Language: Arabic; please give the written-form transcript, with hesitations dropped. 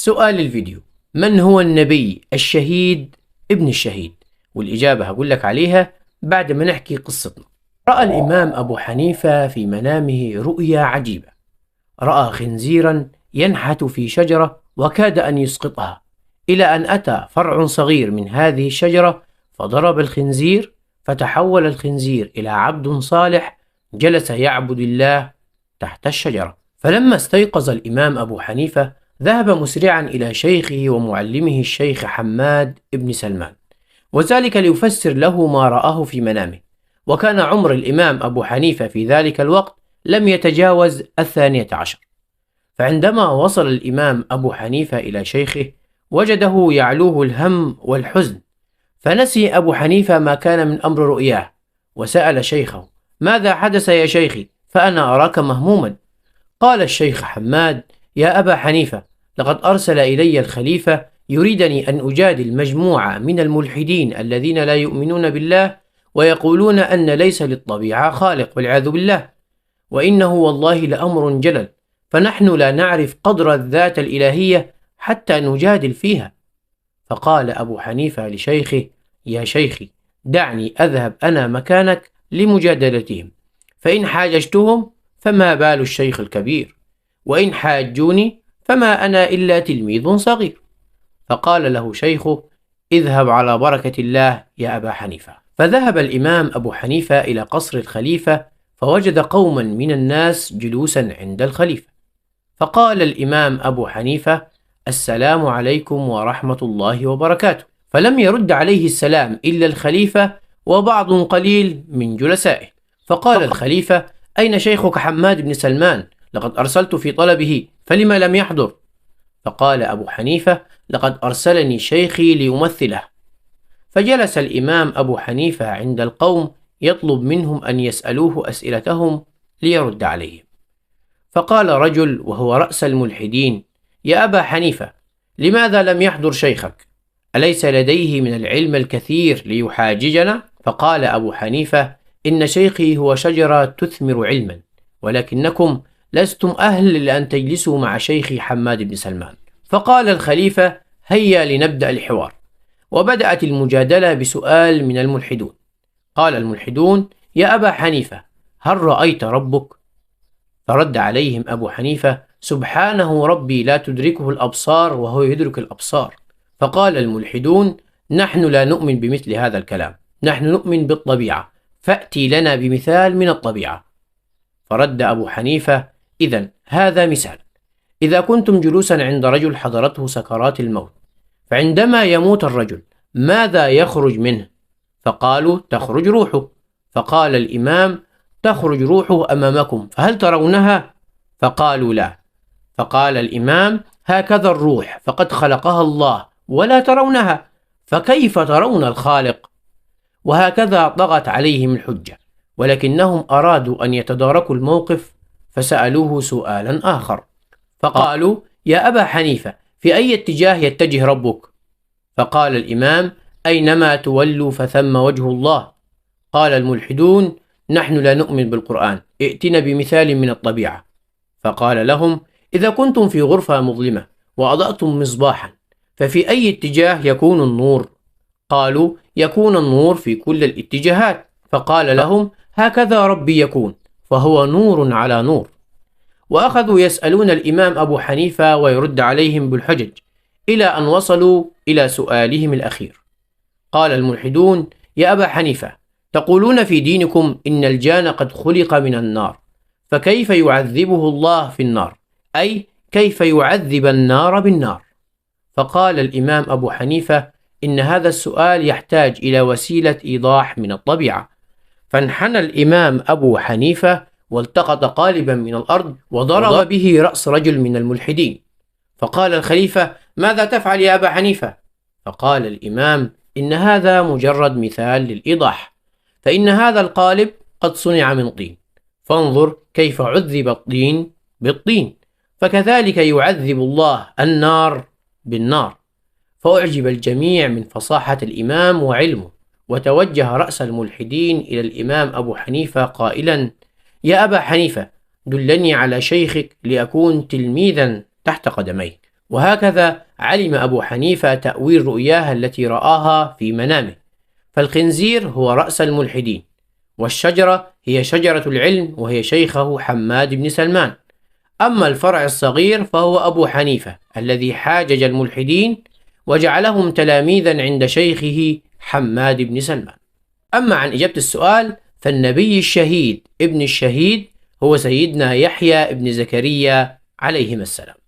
سؤال الفيديو: من هو النبي الشهيد ابن الشهيد؟ والإجابة هقول لك عليها بعد ما نحكي قصتنا. رأى الإمام أبو حنيفة في منامه رؤيا عجيبة. رأى خنزيرا ينحت في شجرة وكاد أن يسقطها، إلى أن أتى فرع صغير من هذه الشجرة فضرب الخنزير، فتحول الخنزير إلى عبد صالح جلس يعبد الله تحت الشجرة. فلما استيقظ الإمام أبو حنيفة ذهب مسرعا إلى شيخه ومعلمه الشيخ حماد بن سلمان، وذلك ليفسر له ما رآه في منامه. وكان عمر الإمام أبو حنيفة في ذلك الوقت لم يتجاوز 12. فعندما وصل الإمام أبو حنيفة إلى شيخه وجده يعلوه الهم والحزن، فنسي أبو حنيفة ما كان من أمر رؤياه، وسأل شيخه: ماذا حدث يا شيخي؟ فأنا أراك مهموما. قال الشيخ حماد: يا أبا حنيفة، لقد أرسل إلي الخليفة يريدني أن أجادل مجموعة من الملحدين الذين لا يؤمنون بالله ويقولون أن ليس للطبيعة خالق والعياذ بالله، وإنه والله لأمر جلل، فنحن لا نعرف قدر الذات الإلهية حتى نجادل فيها. فقال أبو حنيفة لشيخه: يا شيخي، دعني أذهب أنا مكانك لمجادلتهم، فإن حاججتهم فما بال الشيخ الكبير، وإن حاجوني فما أنا إلا تلميذ صغير. فقال له شيخه: اذهب على بركة الله يا أبا حنيفة. فذهب الإمام أبو حنيفة إلى قصر الخليفة، فوجد قوما من الناس جلوسا عند الخليفة. فقال الإمام أبو حنيفة: السلام عليكم ورحمة الله وبركاته. فلم يرد عليه السلام إلا الخليفة وبعض قليل من جلسائه. فقال الخليفة: أين شيخك حماد بن سلمان؟ لقد أرسلت في طلبه، فلما لم يحضر؟ فقال أبو حنيفة: لقد أرسلني شيخي ليمثله. فجلس الإمام أبو حنيفة عند القوم يطلب منهم أن يسألوه أسئلتهم ليرد عليهم. فقال رجل وهو رأس الملحدين: يا أبا حنيفة، لماذا لم يحضر شيخك؟ أليس لديه من العلم الكثير ليحاججنا؟ فقال أبو حنيفة: إن شيخي هو شجرة تثمر علما، ولكنكم لستم أهل لأن تجلسوا مع شيخي حماد بن سلمان. فقال الخليفة: هيا لنبدأ الحوار. وبدأت المجادلة بسؤال من الملحدون. قال الملحدون: يا أبا حنيفة، هل رأيت ربك؟ فرد عليهم أبو حنيفة: سبحانه ربي لا تدركه الأبصار وهو يدرك الأبصار. فقال الملحدون: نحن لا نؤمن بمثل هذا الكلام، نحن نؤمن بالطبيعة، فأتي لنا بمثال من الطبيعة. فرد أبو حنيفة: إذن هذا مثال. إذا كنتم جلوسا عند رجل حضرته سكرات الموت، فعندما يموت الرجل ماذا يخرج منه؟ فقالوا: تخرج روحه. فقال الإمام: تخرج روحه أمامكم، فهل ترونها؟ فقالوا: لا. فقال الإمام: هكذا الروح فقد خلقها الله ولا ترونها، فكيف ترون الخالق؟ وهكذا طغت عليهم الحجة، ولكنهم أرادوا أن يتداركوا الموقف، فسألوه سؤالا آخر. فقالوا: يا أبا حنيفة، في أي اتجاه يتجه ربك؟ فقال الإمام: أينما تولوا فثم وجه الله. قال الملحدون: نحن لا نؤمن بالقرآن، ائتنا بمثال من الطبيعة. فقال لهم: إذا كنتم في غرفة مظلمة وأضأتم مصباحا، ففي أي اتجاه يكون النور؟ قالوا: يكون النور في كل الاتجاهات. فقال لهم: هكذا ربي يكون، فهو نور على نور. وأخذوا يسألون الإمام أبو حنيفة ويرد عليهم بالحجج، إلى أن وصلوا إلى سؤالهم الأخير. قال الملحدون: يا أبا حنيفة، تقولون في دينكم إن الجان قد خلق من النار، فكيف يعذبه الله في النار؟ أي كيف يعذب النار بالنار؟ فقال الإمام أبو حنيفة: إن هذا السؤال يحتاج إلى وسيلة إيضاح من الطبيعة. فانحنى الإمام أبو حنيفة والتقط قالبا من الأرض وضرب به رأس رجل من الملحدين. فقال الخليفة: ماذا تفعل يا أبا حنيفة؟ فقال الإمام: إن هذا مجرد مثال للإيضاح، فإن هذا القالب قد صنع من طين، فانظر كيف عذب الطين بالطين، فكذلك يعذب الله النار بالنار. فأعجب الجميع من فصاحة الإمام وعلمه، وتوجه رأس الملحدين إلى الإمام أبو حنيفة قائلا: يا أبا حنيفة، دلني على شيخك لأكون تلميذا تحت قدميه. وهكذا علم أبو حنيفة تأويل رؤياها التي رآها في منامه. فالخنزير هو رأس الملحدين، والشجرة هي شجرة العلم وهي شيخه حماد بن سلمان. أما الفرع الصغير فهو أبو حنيفة الذي حاجج الملحدين وجعلهم تلاميذا عند شيخه حماد بن سلمان. أما عن إجابة السؤال، فالنبي الشهيد ابن الشهيد هو سيدنا يحيى ابن زكريا عليهما السلام.